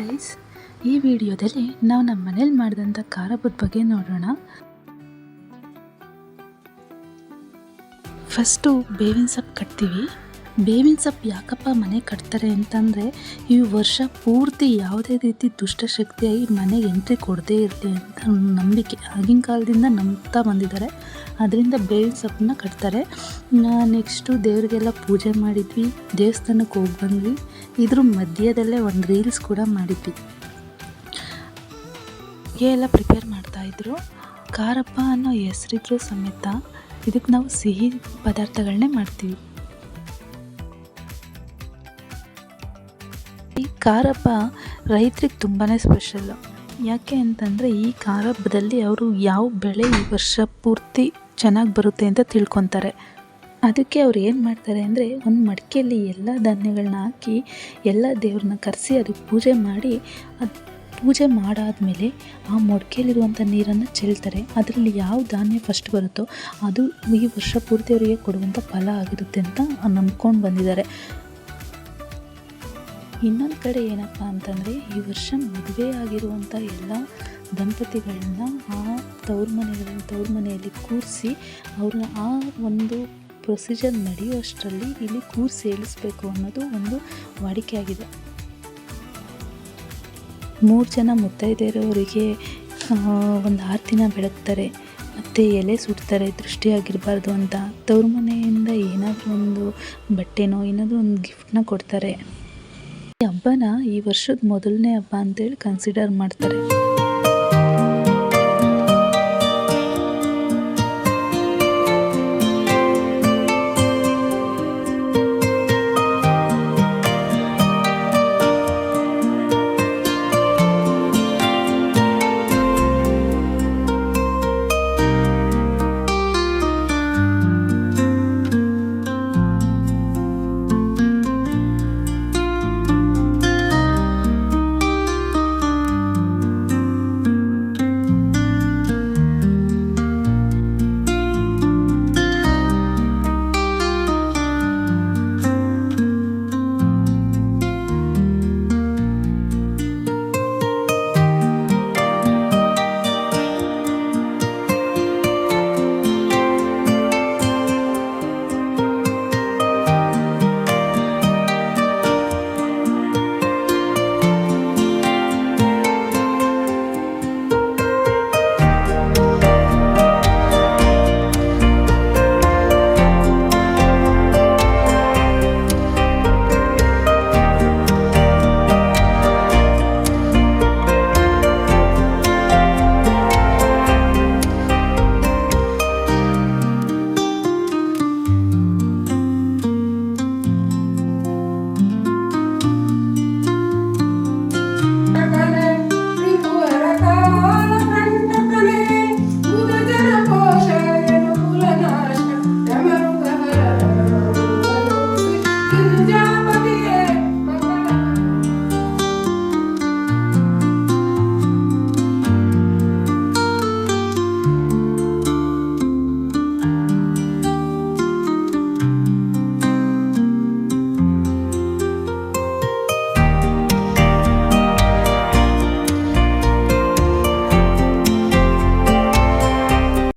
Guys, ಈ ವಿಡಿಯೋದಲ್ಲಿ ನಾವು ನಮ್ಮ ಮನೇಲಿ ಮಾಡಿದಂಥ ಖಾರ ಹಬ್ಬದ ಬಗ್ಗೆ ನೋಡೋಣ. ಫಸ್ಟು ಬೇವಿನ ಸೊಪ್ಪು ಕಟ್ತೀವಿ. ಬೇವಿನ ಸೊಪ್ಪು ಯಾಕಪ್ಪ ಮನೆ ಕಟ್ತಾರೆ ಅಂತಂದರೆ, ಈ ವರ್ಷ ಪೂರ್ತಿ ಯಾವುದೇ ರೀತಿ ದುಷ್ಟಶಕ್ತಿಯಾಗಿ ಮನೆಗೆ ಎಂಟ್ರಿ ಕೊಡದೇ ಇರಲಿ ಅಂತ ನಂಬಿಕೆ ಆಗಿನ ಕಾಲದಿಂದ ನಂಬ್ತಾ ಬಂದಿದ್ದಾರೆ. ಅದರಿಂದ ಬೇವಿನ ಸೊಪ್ಪನ್ನ ಕಟ್ತಾರೆ. ನೆಕ್ಸ್ಟು ದೇವರಿಗೆಲ್ಲ ಪೂಜೆ ಮಾಡಿದ್ವಿ, ದೇವಸ್ಥಾನಕ್ಕೆ ಹೋಗಿ ಬಂದ್ವಿ. ಇದ್ರ ಮಧ್ಯದಲ್ಲೇ ಒಂದು ರೀಲ್ಸ್ ಕೂಡ ಮಾಡಿದ್ವಿ. ಎಲ್ಲ ಪ್ರಿಪೇರ್ ಮಾಡ್ತಾಯಿದ್ರು. ಖಾರಪ್ಪ ಅನ್ನೋ ಹೆಸರಿದ್ರು ಸಮೇತ ಇದಕ್ಕೆ ನಾವು ಸಿಹಿ ಪದಾರ್ಥಗಳನ್ನೇ ಮಾಡ್ತೀವಿ. ಈ ಖಾರ ಹಬ್ಬ ರೈತರಿಗೆ ತುಂಬಾ ಸ್ಪೆಷಲ್ಲು. ಯಾಕೆ ಅಂತಂದರೆ, ಈ ಖಾರ ಹಬ್ಬದಲ್ಲಿ ಅವರು ಯಾವ ಬೆಳೆ ಈ ವರ್ಷ ಪೂರ್ತಿ ಚೆನ್ನಾಗಿ ಬರುತ್ತೆ ಅಂತ ತಿಳ್ಕೊತಾರೆ. ಅದಕ್ಕೆ ಅವ್ರು ಏನು ಮಾಡ್ತಾರೆ ಅಂದರೆ, ಒಂದು ಮಡಿಕೆಯಲ್ಲಿ ಎಲ್ಲ ಧಾನ್ಯಗಳನ್ನ ಹಾಕಿ ಎಲ್ಲ ದೇವ್ರನ್ನ ಕರೆಸಿ ಅದಕ್ಕೆ ಪೂಜೆ ಮಾಡಿ, ಅದು ಪೂಜೆ ಮಾಡಾದಮೇಲೆ ಆ ಮಡಿಕೆಯಲ್ಲಿರುವಂಥ ನೀರನ್ನು ಚೆಲ್ತಾರೆ. ಅದರಲ್ಲಿ ಯಾವ ಧಾನ್ಯ ಫಸ್ಟ್ ಬರುತ್ತೋ ಅದು ಈ ವರ್ಷ ಪೂರ್ತಿ ಅವರಿಗೆ ಕೊಡುವಂಥ ಫಲ ಆಗಿರುತ್ತೆ ಅಂತ ನಂಬ್ಕೊಂಡು ಬಂದಿದ್ದಾರೆ. ಇನ್ನೊಂದು ಕಡೆ ಏನಪ್ಪ ಅಂತಂದರೆ, ಈ ವರ್ಷ ಮದುವೆ ಆಗಿರುವಂಥ ಎಲ್ಲ ದಂಪತಿಗಳನ್ನ ಆ ತವ್ರ ಮನೆಯಲ್ಲಿ ಕೂರಿಸಿ ಅವ್ರನ್ನ ಆ ಒಂದು ಪ್ರೊಸೀಜರ್ ನಡೆಯುವಷ್ಟರಲ್ಲಿ ಇಲ್ಲಿ ಕೂರಿಸಿ ಏಳಿಸ್ಬೇಕು ಅನ್ನೋದು ಒಂದು ವಾಡಿಕೆ ಆಗಿದೆ. 3 ಜನ ಮುತ್ತೈದೆಯರವರಿಗೆ ಒಂದು 6 ದಿನ ಬೆಳಗ್ತಾರೆ, ಮತ್ತು ಎಲೆ ಸುಡ್ತಾರೆ ದೃಷ್ಟಿಯಾಗಿರಬಾರ್ದು ಅಂತ. ತವ್ರ ಮನೆಯಿಂದ ಏನಾದರೂ ಒಂದು ಬಟ್ಟೆನೋ ಏನಾದರೂ ಒಂದು ಗಿಫ್ಟನ್ನ ಕೊಡ್ತಾರೆ. ಈ ಹಬ್ಬನ ಈ ವರ್ಷದ ಮೊದಲನೇ ಹಬ್ಬ ಅಂತೇಳಿ ಕನ್ಸಿಡರ್ ಮಾಡ್ತಾರೆ.